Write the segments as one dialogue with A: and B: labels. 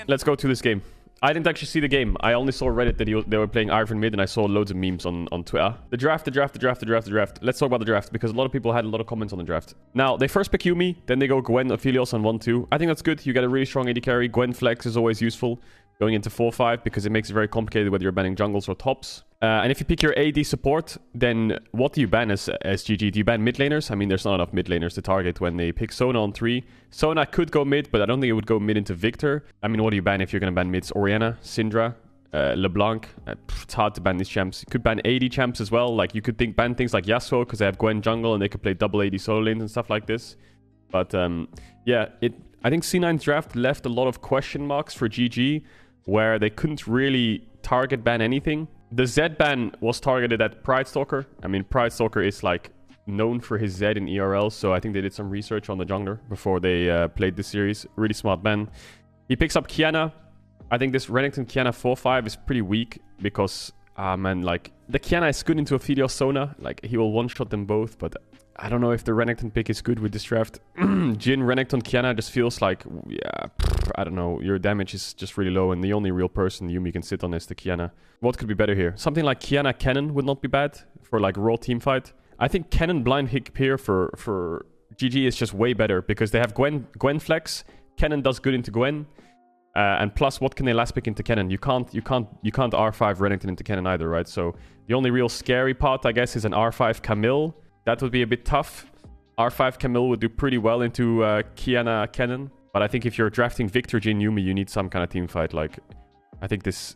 A: let's go to this game. I didn't actually see the game. I only saw Reddit that they were playing Ivern mid, and I saw loads of memes on Twitter. The draft. Let's talk about the draft, because a lot of people had a lot of comments on the draft. Now, they first pick Yuumi, then they go Gwen, Aphelios on 1-2. I think that's good. You get a really strong AD carry. Gwen flex is always useful going into 4-5, because it makes it very complicated whether you're banning jungles or tops. And if you pick your AD support, then what do you ban as GG? Do you ban mid laners? I mean, there's not enough mid laners to target when they pick Sona on 3. Sona could go mid, but I don't think it would go mid into Victor. I mean, what do you ban if you're going to ban mids? Orianna, Syndra, LeBlanc. It's hard to ban these champs. You could ban AD champs as well. Like, you could ban things like Yasuo, because they have Gwen jungle and they could play double AD solo lanes and stuff like this. But yeah, I think C9's draft left a lot of question marks for GG, where they couldn't really target ban anything. The Z ban was targeted at Pridestalker. I mean, Pridestalker is like known for his Z in ERL, so I think they did some research on the jungler before they played this series. Really smart ban. He picks up Kiana. I think this Renekton Kiana 4-5 is pretty weak because, man, like, the Kiana is good into Aphelios Sona. Like, he will one-shot them both, but I don't know if the Renekton pick is good with this draft. Jhin, Renekton, Kiana just feels like, yeah, I don't know. Your damage is just really low, and the only real person Yuumi can sit on is the Kiana. What could be better here? Something like Kiana Cannon would not be bad for like raw team fight. I think Cannon blind hit here for GG is just way better because they have Gwen flex. Cannon does good into Gwen. And plus, what can they last pick into Cannon? You can't R5 Renekton into Cannon either, right? So the only real scary part, I guess, is an R5 Camille. That would be a bit tough. R5 Camille would do pretty well into Kiana Cannon. But I think if you're drafting Victor, Jhin, Yuumi, you need some kind of team fight. Like, I think this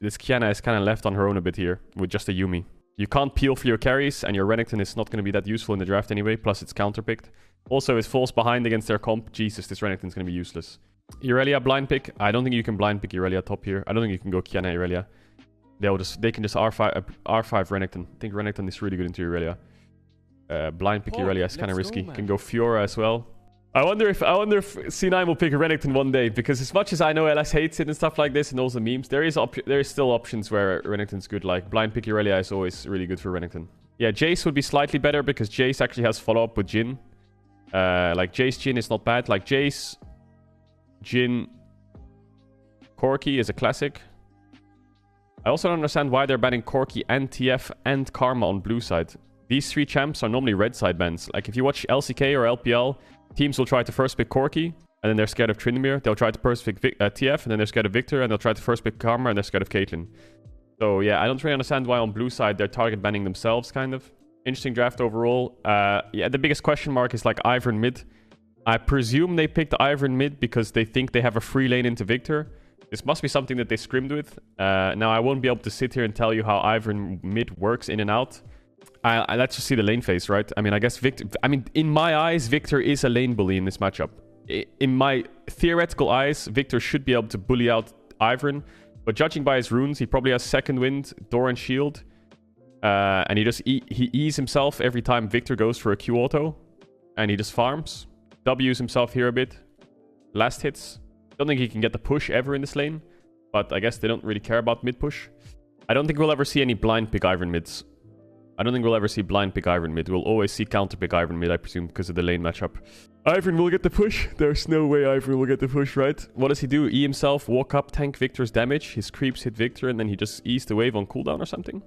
A: Kiana is kind of left on her own a bit here with just a Yuumi. You can't peel for your carries, and your Renekton is not going to be that useful in the draft anyway. Plus, it's counterpicked. Also, it falls behind against their comp. Jesus, this Renekton's going to be useless. Irelia blind pick. I don't think you can blind pick Irelia top here. I don't think you can go Kiana Irelia. They can just R5 Renekton. I think Renekton is really good into Irelia. Blind pick Irelia is kind of risky. Can go Fiora as well. I wonder if C9 will pick Renekton one day, because as much as I know LS hates it and stuff like this and all the memes, there is still options where Renekton's good. Like blind pick Irelia is always really good for Renekton. Yeah, Jace would be slightly better because Jace actually has follow-up with Jhin. Like Jace Jhin is not bad. Like Jace, Jhin, Corki is a classic. I also don't understand why they're banning Corki and TF and Karma on blue side. These three champs are normally red side bans. Like if you watch LCK or LPL, teams will try to first pick Corki, and then they're scared of Tryndamere. They'll try to first pick TF, and then they're scared of Victor, and they'll try to first pick Karma, and they're scared of Caitlyn. So yeah, I don't really understand why on blue side they're target banning themselves, kind of. Interesting draft overall. Yeah, the biggest question mark is like Ivern mid. I presume they picked Ivern mid because they think they have a free lane into Victor. This must be something that they scrimmed with. Now, I won't be able to sit here and tell you how Ivern mid works in and out. Let's just see the lane phase, right? I mean, I guess Victor... I mean, in my eyes, Victor is a lane bully in this matchup. In my theoretical eyes, Victor should be able to bully out Ivern. But judging by his runes, he probably has Second Wind, Door and Shield. And he E's himself every time Victor goes for a Q auto. And he just farms. W's himself here a bit. Last hits. Don't think he can get the push ever in this lane. But I guess they don't really care about mid push. I don't think we'll ever see any blind pick Ivern mids. I don't think we'll ever see blind pick Ivern mid. We'll always see counter pick Ivern mid, I presume, because of the lane matchup. Ivern will get the push. There's no way Ivern will get the push, right? What does he do? E himself, walk up, tank Victor's damage. His creeps hit Victor, and then he just E's the wave on cooldown or something.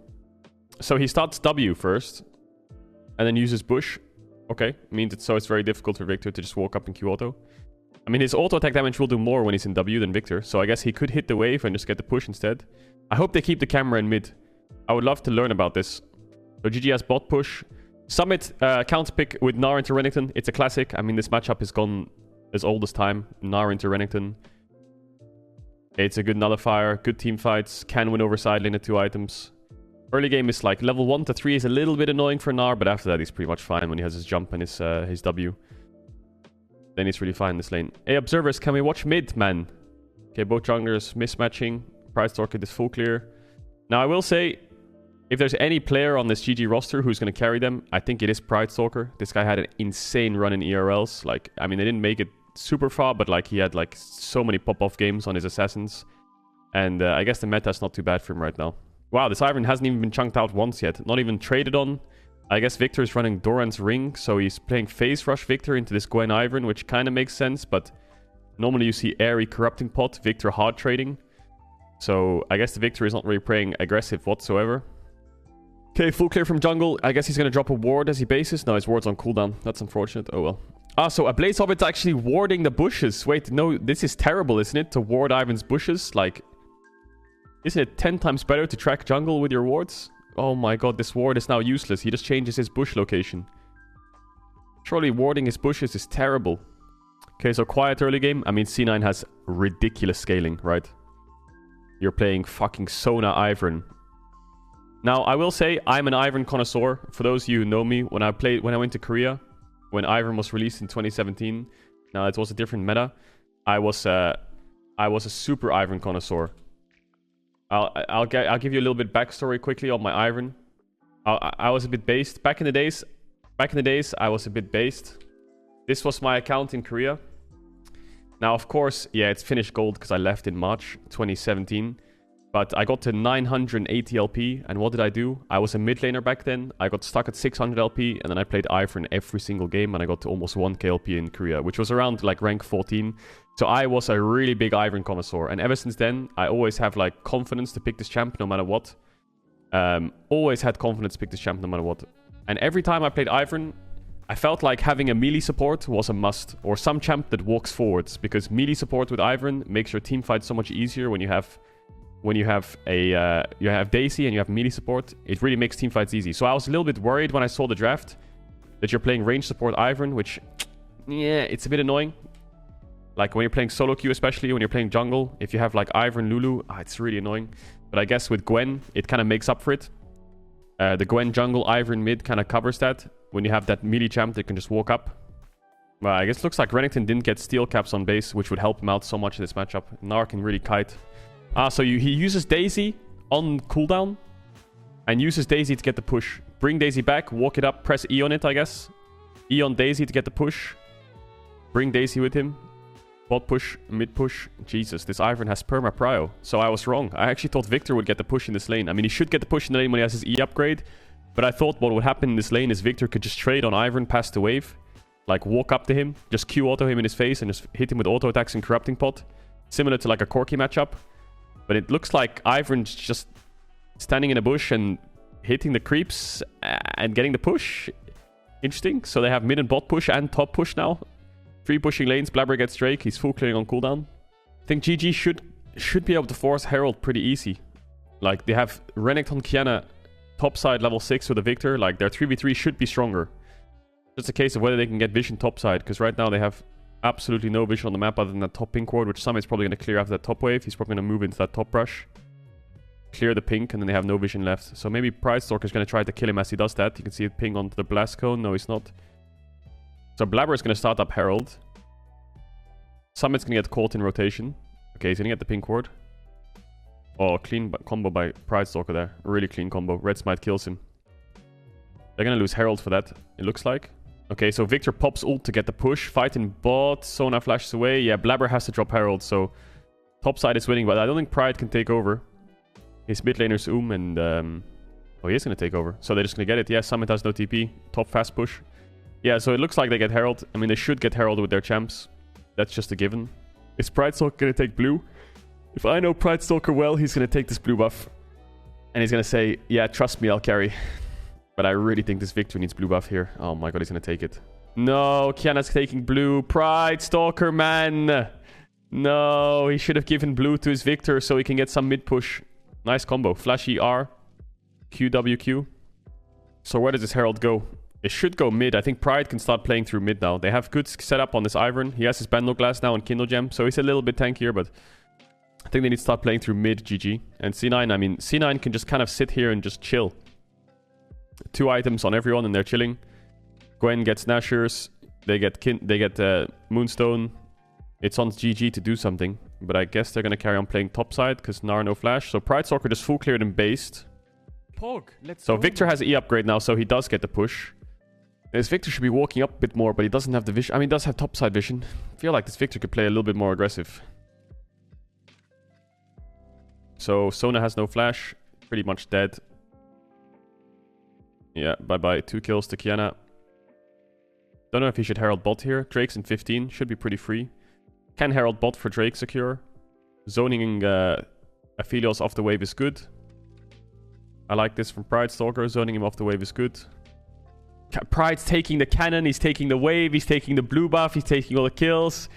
A: So he starts W first, and then uses Bush. Okay, means it's very difficult for Victor to just walk up and Q auto. I mean, his auto attack damage will do more when he's in W than Victor, so I guess he could hit the wave and just get the push instead. I hope they keep the camera in mid. I would love to learn about this. So GG has bot push. Summit counter pick with Gnar into Renekton. It's a classic. I mean, this matchup has gone as old as time. Gnar into Renekton. It's a good nullifier. Good team fights. Can win over side lane at 2 items. Early game is like level 1 to 3 is a little bit annoying for Gnar, but after that he's pretty much fine when he has his jump and his W. Then he's really fine in this lane. Hey, observers, can we watch mid, man? Okay, both junglers mismatching. Pridestalker is full clear. Now, I will say, if there's any player on this GG roster who's going to carry them, I think it is Pridestalker. This guy had an insane run in ERLs. Like, I mean, they didn't make it super far, but like he had like so many pop-off games on his assassins. And I guess the meta is not too bad for him right now. Wow, this Ivern hasn't even been chunked out once yet. Not even traded on. I guess Victor is running Doran's Ring, so he's playing Phase Rush Victor into this Gwen Ivern, which kind of makes sense, but Normally you see Airy Corrupting Pot, Victor hard trading. So I guess the Victor is not really playing aggressive whatsoever. Okay, full clear from jungle. I guess he's going to drop a ward as he bases. No, his ward's on cooldown. That's unfortunate. Oh well. Ah, so a Blaze Hobbit's actually warding the bushes. Wait, no, this is terrible, isn't it? To ward Ivern's bushes? Like, isn't it 10 times better to track jungle with your wards? Oh my god, this ward is now useless. He just changes his bush location. Surely warding his bushes is terrible. Okay, so quiet early game. I mean, C9 has ridiculous scaling, right? You're playing fucking Sona Ivern. Now, I will say, I'm an Ivern connoisseur. For those of you who know me, when I went to Korea, when Ivern was released in 2017, now it was a different meta. I was a super Ivern connoisseur. I'll give you a little bit backstory quickly on my Ivern. I was a bit based back in the days. I was a bit based. This was my account in Korea. Now, of course, yeah, it's finished gold because I left in March 2017. But I got to 980 LP, and what did I do? I was a mid laner back then. I got stuck at 600 LP, and then I played Ivern every single game, and I got to almost 1k LP in Korea, which was around like rank 14. So I was a really big Ivern connoisseur, and ever since then, I always have like confidence to pick this champ no matter what. Always had confidence to pick this champ no matter what. And every time I played Ivern, I felt like having a melee support was a must, or some champ that walks forwards, because melee support with Ivern makes your team fight so much easier when you have Daisy and you have melee support. It really makes team fights easy. So I was a little bit worried when I saw the draft that you're playing range support Ivern, which, yeah, it's a bit annoying. Like when you're playing solo queue, especially when you're playing jungle, if you have like Ivern, Lulu, it's really annoying. But I guess with Gwen, it kind of makes up for it. The Gwen jungle, Ivern mid kind of covers that. When you have that melee champ that can just walk up. Well, I guess it looks like Renekton didn't get steel caps on base, which would help him out so much in this matchup. Gnar can really kite. So he uses Daisy on cooldown and uses Daisy to get the push. Bring Daisy back, walk it up, press E on it, I guess. E on Daisy to get the push. Bring Daisy with him. Bot push, mid push. Jesus, this Ivern has perma prio. So I was wrong. I actually thought Victor would get the push in this lane. I mean, he should get the push in the lane when he has his E upgrade. But I thought what would happen in this lane is Victor could just trade on Ivern past the wave. Like, walk up to him, just Q auto him in his face and just hit him with auto attacks and Corrupting Pot. Similar to like a Corki matchup. But it looks like Ivern's just standing in a bush and hitting the creeps and getting the push. Interesting. So they have mid and bot push and top push now. 3 pushing lanes. Blabber gets Drake. He's full clearing on cooldown. I think GG should be able to force Herald pretty easy. Like, they have Renekton Kiana topside level 6 with a Victor. Like, their 3v3 should be stronger. Just a case of whether they can get vision topside. Because right now they have absolutely no vision on the map other than that top pink ward, which Summit is probably going to clear after that top wave. He's probably going to move into that top brush. Clear the pink, and then they have no vision left. So maybe Pride Stalker is going to try to kill him as he does that. You can see it ping onto the blast cone. No, he's not. So Blabber is going to start up Herald. Summit's going to get caught in rotation. Okay, he's going to get the pink ward. Oh, clean combo by Pride Stalker there. Really clean combo. Red Smite kills him. They're going to lose Herald for that, it looks like. Okay, so Victor pops ult to get the push. Fight in bot. Sona flashes away. Yeah, Blabber has to drop Herald, so topside is winning, but I don't think Pride can take over. His mid laner's and oh, he is going to take over. So they're just going to get it. Yeah, Summit has no TP. Top fast push. Yeah, so it looks like they get Herald. I mean, they should get Herald with their champs. That's just a given. Is Pride Stalker going to take blue? If I know Pride Stalker well, he's going to take this blue buff. And he's going to say, yeah, trust me, I'll carry. But I really think this Victor needs blue buff here. Oh my god, he's going to take it. No, Kiana's taking blue. Pride Stalker, man. No, he should have given blue to his Victor so he can get some mid push. Nice combo. Flashy R. QWQ. So where does this Herald go? It should go mid. I think Pride can start playing through mid now. They have good setup on this Ivern. He has his Bando Glass now and Kindle Gem. So he's a little bit tankier, but I think they need to start playing through mid GG. And C9, I mean, C9 can just kind of sit here and just chill. 2 items on everyone and they're chilling. Gwen gets Nashers. They get Moonstone. It's on GG to do something. But I guess they're going to carry on playing topside because Gnar no flash. So Pride Stalker just full cleared and based. So Victor has E upgrade now, so he does get the push. This Victor should be walking up a bit more, but he doesn't have the vision. I mean, he does have topside vision. I feel like this Victor could play a little bit more aggressive. So Sona has no flash. Pretty much dead. Yeah, bye-bye. 2 kills to Kiana. Don't know if he should Herald bot here. Drake's in 15. Should be pretty free. Can Herald bot for Drake secure. Zoning Aphelios off the wave is good. I like this from Pride Stalker. Zoning him off the wave is good. Pride's taking the cannon. He's taking the wave. He's taking the blue buff. He's taking all the kills.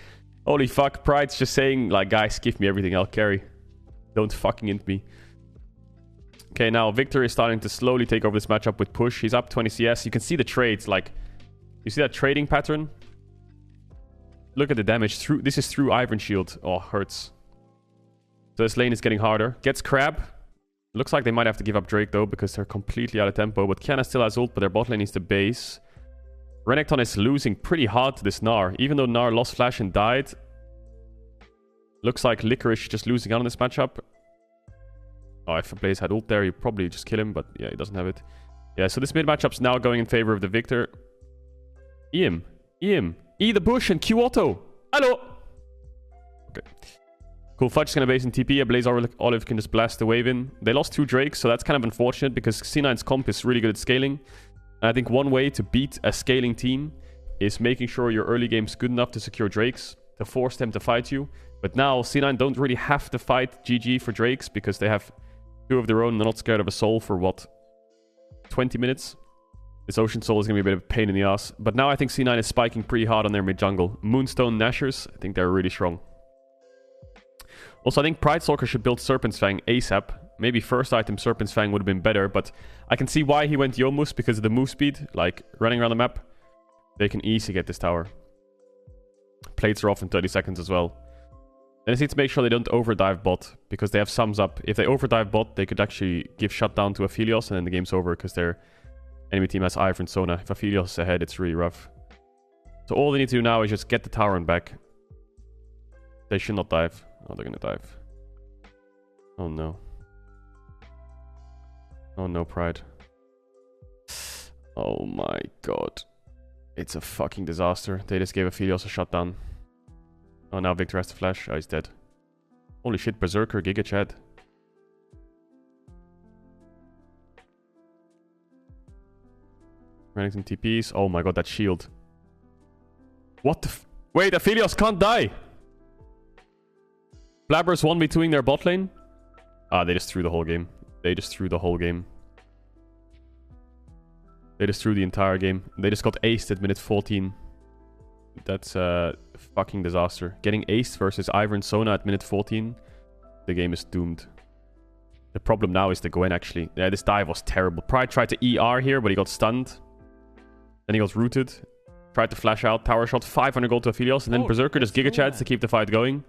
A: Holy fuck. Pride's just saying, like, guys, give me everything. I'll carry. Don't fucking int me. Okay, now Victor is starting to slowly take over this matchup with push. He's up 20 CS. You can see the trades. Like, you see that trading pattern? Look at the damage. This is through Ivern shield. Oh, hurts. So this lane is getting harder. Gets Crab. Looks like they might have to give up Drake though, because they're completely out of tempo. But Kiana still has ult, but their bot lane needs to base. Renekton is losing pretty hard to this Gnar. Even though Gnar lost flash and died. Looks like Licorice just losing out on this matchup. Oh, if Blaze had ult there, he'd probably just kill him. But yeah, he doesn't have it. Yeah, so this mid matchup's now going in favor of the Victor. E the bush and Q auto. Hello. Okay. Cool, Fudge is going to base in TP. Blaze Olive can just blast the wave in. They lost 2 Drakes, so that's kind of unfortunate because C9's comp is really good at scaling. And I think one way to beat a scaling team is making sure your early game's good enough to secure Drakes, to force them to fight you. But now C9 don't really have to fight GG for Drakes because they have 2 of their own. They're not scared of a soul for what? 20 minutes? This Ocean Soul is going to be a bit of a pain in the ass. But now I think C9 is spiking pretty hard on their mid jungle. Moonstone Nashers, I think they're really strong. Also, I think Pride Stalker should build Serpent's Fang ASAP. Maybe first item Serpent's Fang would have been better, but I can see why he went Yomus because of the move speed. Like, running around the map, they can easily get this tower. Plates are off in 30 seconds as well. They just need to make sure they don't overdive bot, because they have sums up. If they overdive bot, they could actually give shutdown to Aphelios, and then the game's over, because their enemy team has Ivern Sona. If Aphelios is ahead, it's really rough. So all they need to do now is just get the tower and back. They should not dive. Oh, they're gonna dive. Oh no. Oh no, Pride. Oh my god. It's a fucking disaster. They just gave Aphelios a shutdown. Oh, now Victor has to flash. Oh, he's dead. Holy shit, Berserker, Giga Chad. Renekton TPs. Oh my god, that shield. What the f- Wait, Aphelios can't die! Blabbers 1v2ing their bot lane. Ah, they just threw the whole game. They just threw the whole game. They just threw the entire game. They just got aced at minute 14. That's a fucking disaster. Getting aced versus Ivern Sona at minute 14. The game is doomed. The problem now is the Gwen, actually. Yeah, this dive was terrible. Pride tried to ER here, but he got stunned. Then he got rooted. Tried to flash out. Tower shot. 500 gold to Aphelios. And then Berserker just Giga Chads to keep the fight going.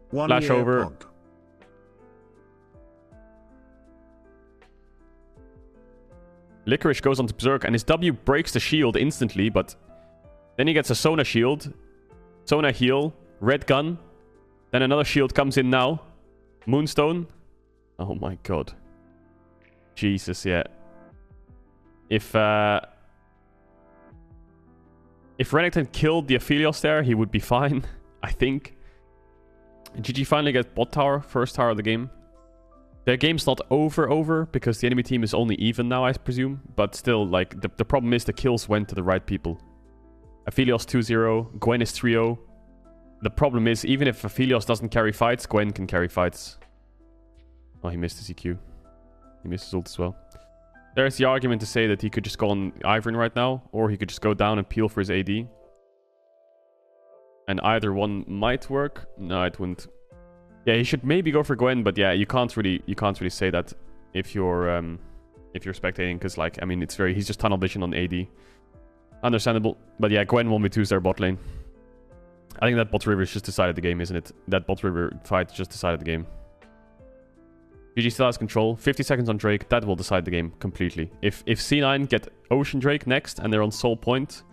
A: Flash over. Pod. Licorice goes onto Berserk, and his W breaks the shield instantly, but then he gets a Sona shield. Sona heal. Red gun. Then another shield comes in now. Moonstone. Oh my god. Jesus, yeah. If Renekton killed the Aphelios there, he would be fine, I think. GG finally gets bot tower, first tower of the game. Their game's not over because the enemy team is only even now, I presume. But still, like, the problem is the kills went to the right people. Aphelios 2-0, Gwen is 3-0. The problem is, even if Aphelios doesn't carry fights, Gwen can carry fights. Oh, he missed his EQ. He missed his ult as well. There's the argument to say that he could just go on Ivern right now, or he could just go down and peel for his AD. And either one might work. No, it wouldn't. Yeah, he should maybe go for Gwen, but yeah, you can't really say that if you're spectating, because, like, I mean, he's just tunnel vision on AD. Understandable, but yeah, Gwen 1v2's their bot lane. I think that bot river just decided the game, isn't it? That bot river fight just decided the game. GG still has control. 50 seconds on Drake, that will decide the game completely. If C9 get Ocean Drake next and they're on Soul Point,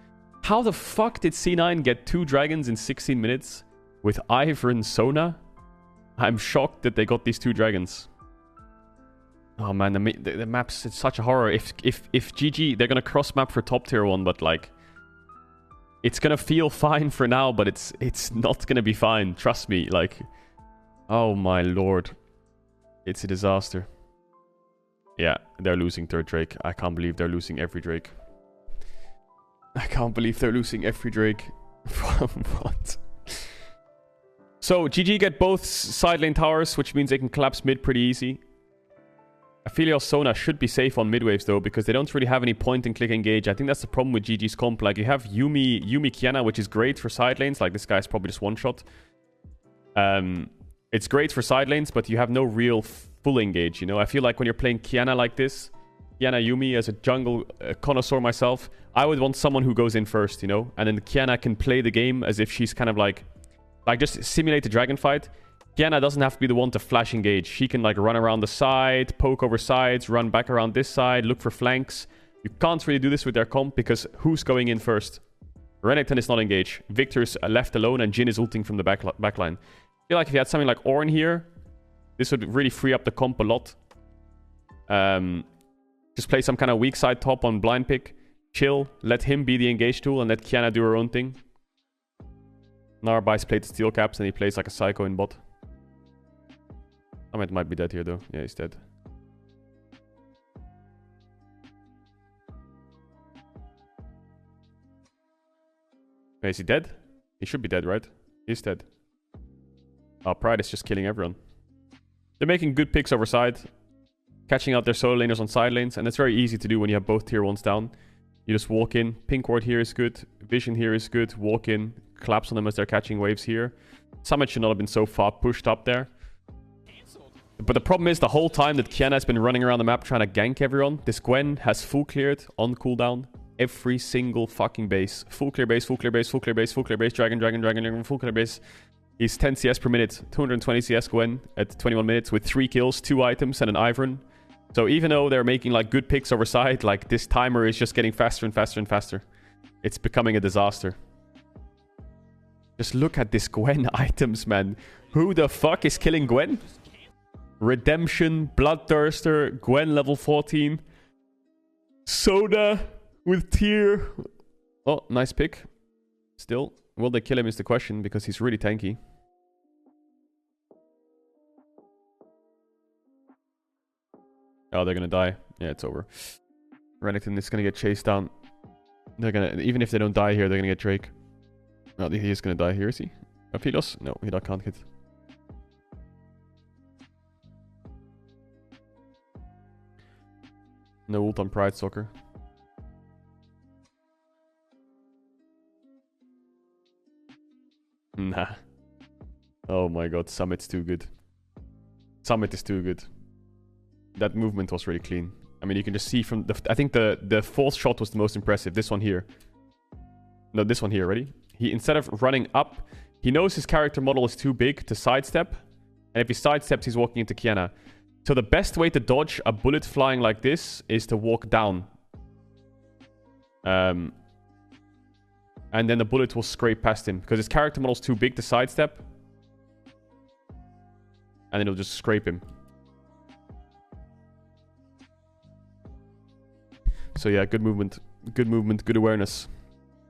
A: how the fuck did C9 get 2 dragons in 16 minutes with Ivern Sona? I'm shocked that they got these 2 dragons. Oh man, the maps, it's such a horror. If GG, they're gonna cross map for top tier 1, but like, it's gonna feel fine for now, but it's not gonna be fine. Trust me, like, oh my lord. It's a disaster. Yeah, they're losing third Drake. I can't believe they're losing every Drake. I can't believe they're losing every Drake. What? So GG get both side lane towers, which means they can collapse mid pretty easy. Aphelios Sona should be safe on mid waves though, because they don't really have any point and click engage. I think that's the problem with GG's comp. Like, you have Yumi Kiana, which is great for side lanes. Like, this guy's probably just one shot. It's great for side lanes, but you have no real full engage, you know? I feel like when you're playing Kiana like this, Kiana Yumi as a jungle connoisseur myself, I would want someone who goes in first, you know? And then Kiana can play the game as if she's kind of like just simulate the dragon fight. Kiana doesn't have to be the one to flash engage. She can like run around the side, poke over sides, run back around this side, look for flanks. You can't really do this with their comp because who's going in first? Renekton is not engaged. Victor's left alone and Jhin is ulting from the backline. I feel like if you had something like Ornn here, this would really free up the comp a lot. Just play some kind of weak side top on blind pick. Chill, let him be the engage tool and let Kiana do her own thing. Narabais played the steel caps and he plays like a psycho in bot. Summit might be dead here though. Yeah, he's dead. Wait, is he dead? He should be dead, right? He's dead. Oh, Pride is just killing everyone. They're making good picks over side. Catching out their solo laners on side lanes. And it's very easy to do when you have both tier 1s down. You just walk in. Pink ward here is good. Vision here is good. Walk in. Collapse on them as they're catching waves here. Summit should not have been so far pushed up there. But the problem is the whole time that Kiana has been running around the map trying to gank everyone, this Gwen has full cleared on cooldown every single fucking base. Full clear base, full clear base, full clear base, full clear base, dragon, full clear base. He's 10 CS per minute, 220 CS Gwen at 21 minutes with 3 kills, 2 items and an Ivern. So even though they're making like good picks over side, like this timer is just getting faster and faster and faster. It's becoming a disaster. Just look at this Gwen items, man. Who the fuck is killing Gwen? Redemption, Bloodthirster, Gwen level 14. Soda with tier. Oh, nice pick. Still, will they kill him is the question because he's really tanky. Oh, they're gonna die. Yeah, it's over. Renekton is gonna get chased down. They're gonna, even if they don't die here, they're gonna get Drake. Oh, he is gonna die here, is he? Aphelios? No, he can't hit. No ult on Pride Soccer. Nah. Oh my god, Summit's too good. Summit is too good. That movement was really clean. I mean, you can just see from the... I think the fourth shot was the most impressive. This one here. No, this one here, ready? He, instead of running up, he knows his character model is too big to sidestep. And if he sidesteps, he's walking into Kiana. So the best way to dodge a bullet flying like this is to walk down. And then the bullet will scrape past him. Because his character model is too big to sidestep. And then it'll just scrape him. So yeah, good movement. Good movement, good awareness.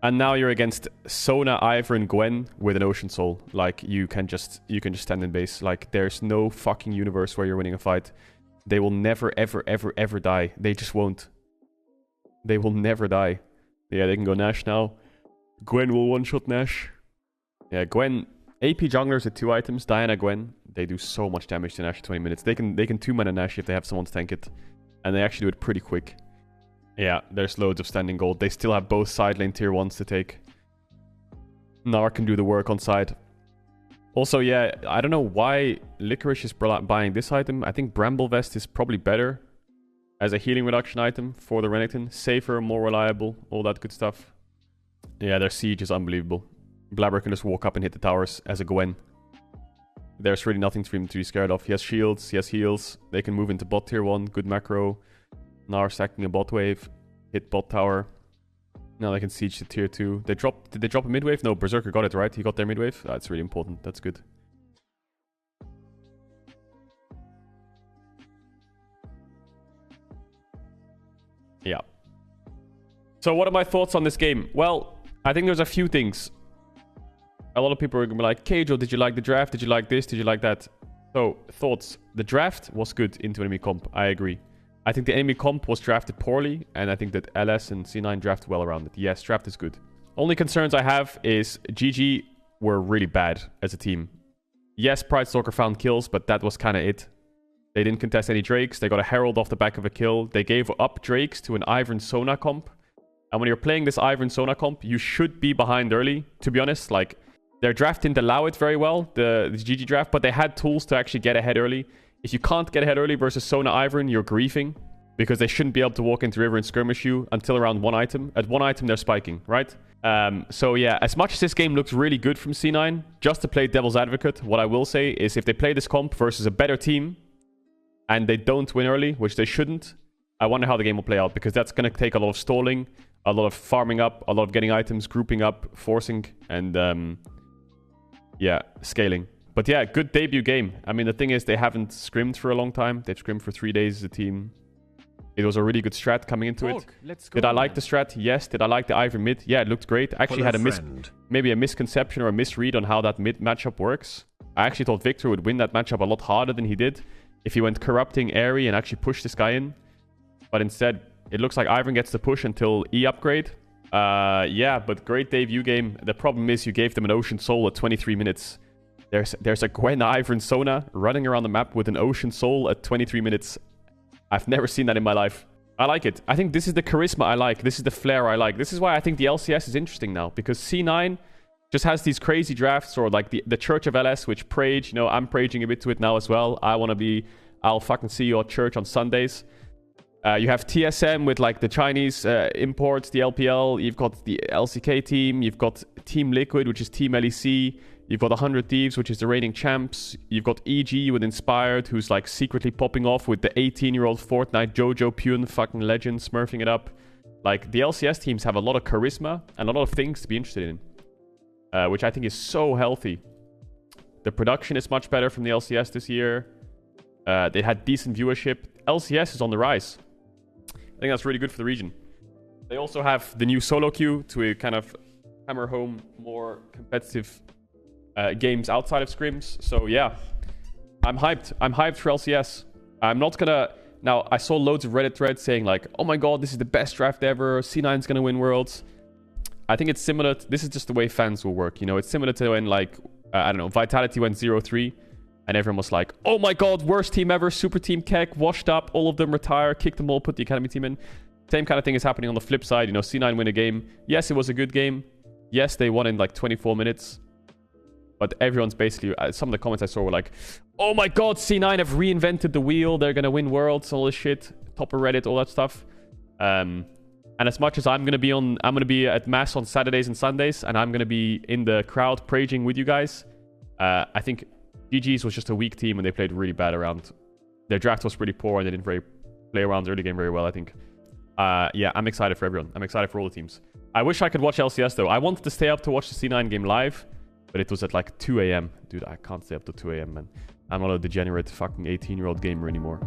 A: And now you're against Sona, Ivern, Gwen with an Ocean Soul. Like, you can just stand in base. Like, there's no fucking universe where you're winning a fight. They will never, ever, ever, ever die. They just won't. They will never die. Yeah, they can go Nash now. Gwen will one-shot Nash. Yeah, Gwen... AP junglers with 2 items, Diana, Gwen. They do so much damage to Nash in 20 minutes. They can 2-mana Nash if they have someone to tank it. And they actually do it pretty quick. Yeah, there's loads of standing gold. They still have both side lane tier 1s to take. Nar can do the work on side. Also, yeah, I don't know why Licorice is buying this item. I think Bramble Vest is probably better as a healing reduction item for the Renekton. Safer, more reliable, all that good stuff. Yeah, their siege is unbelievable. Blabber can just walk up and hit the towers as a Gwen. There's really nothing for him to be scared of. He has shields, he has heals. They can move into bot tier 1, good macro. Nar stacking a bot wave, hit bot tower. Now they can siege to tier 2. Did they drop a mid wave? No, Berserker got it, right? He got their mid wave. That's really important. That's good. Yeah. So what are my thoughts on this game? Well, I think there's a few things. A lot of people are going to be like, Caedrel, did you like the draft? Did you like this? Did you like that? So, thoughts. The draft was good into enemy comp. I agree. I think the enemy comp was drafted poorly, and I think that LS and C9 drafted well around it. Yes, draft is good. Only concerns I have is GG were really bad as a team. Yes, Pride Stalker found kills, but that was kind of it. They didn't contest any Drakes. They got a Herald off the back of a kill. They gave up Drakes to an Ivern Sona comp. And when you're playing this Ivern Sona comp, you should be behind early, to be honest. Like, their draft didn't allow it very well, the GG draft, but they had tools to actually get ahead early. If you can't get ahead early versus Sona Ivern, you're griefing, because they shouldn't be able to walk into River and skirmish you until around one item. At one item, they're spiking, right? So yeah, as much as this game looks really good from C9, just to play devil's advocate, what I will say is if they play this comp versus a better team, and they don't win early, which they shouldn't, I wonder how the game will play out, because that's going to take a lot of stalling, a lot of farming up, a lot of getting items, grouping up, forcing, and yeah, scaling. But yeah, good debut game. I mean, the thing is, they haven't scrimmed for a long time. They've scrimmed for 3 days as a team. It was a really good strat coming into it. Did I like the strat? Yes. Did I like the Ivern mid? Yeah, it looked great. I actually had maybe a misconception or a misread on how that mid matchup works. I actually thought Victor would win that matchup a lot harder than he did if he went corrupting Airy and actually pushed this guy in. But instead, it looks like Ivern gets the push until E upgrade. Yeah, but great debut game. The problem is you gave them an Ocean Soul at 23 minutes. There's a Gwen Ivern Sona running around the map with an Ocean Soul at 23 minutes. I've never seen that in my life. I like it. I think this is the charisma I like. This is the flair I like. This is why I think the LCS is interesting now. Because C9 just has these crazy drafts, or like the Church of LS, which Prage, you know, I'm Praging a bit to it now as well. I'll fucking see you at church on Sundays. You have TSM with like the Chinese imports, the LPL. You've got the LCK team. You've got Team Liquid, which is Team LEC. You've got 100 Thieves, which is the reigning champs. You've got EG with Inspired, who's like secretly popping off with the 18-year-old Fortnite Jojo Pune fucking legend, smurfing it up. Like, the LCS teams have a lot of charisma and a lot of things to be interested in, which I think is so healthy. The production is much better from the LCS this year. They had decent viewership. LCS is on the rise. I think that's really good for the region. They also have the new solo queue to kind of hammer home more competitive games outside of scrims. So yeah, I'm hyped. I'm hyped for LCS. I'm not gonna... Now, I saw loads of Reddit threads saying like, oh my god, this is the best draft ever. C9's gonna win Worlds. I think it's similar. This is just the way fans will work. You know, it's similar to when like, I don't know, Vitality went 0-3. And everyone was like, oh my god, worst team ever. Super Team Keck, washed up. All of them retire. Kick them all, put the academy team in. Same kind of thing is happening on the flip side. You know, C9 win a game. Yes, it was a good game. Yes, they won in like 24 minutes. But everyone's basically... some of the comments I saw were like, oh my god, C9 have reinvented the wheel. They're going to win Worlds, all this shit. Top of Reddit, all that stuff. And as much as I'm going to be at Mass on Saturdays and Sundays, and I'm going to be in the crowd praging with you guys, I think GG's was just a weak team and they played really bad around. Their draft was pretty poor and they didn't play around the early game very well, I think. Yeah, I'm excited for everyone. I'm excited for all the teams. I wish I could watch LCS though. I wanted to stay up to watch the C9 game live, but it was at like 2 a.m. Dude, I can't stay up to 2 a.m. man. I'm not a degenerate fucking 18-year-old gamer anymore.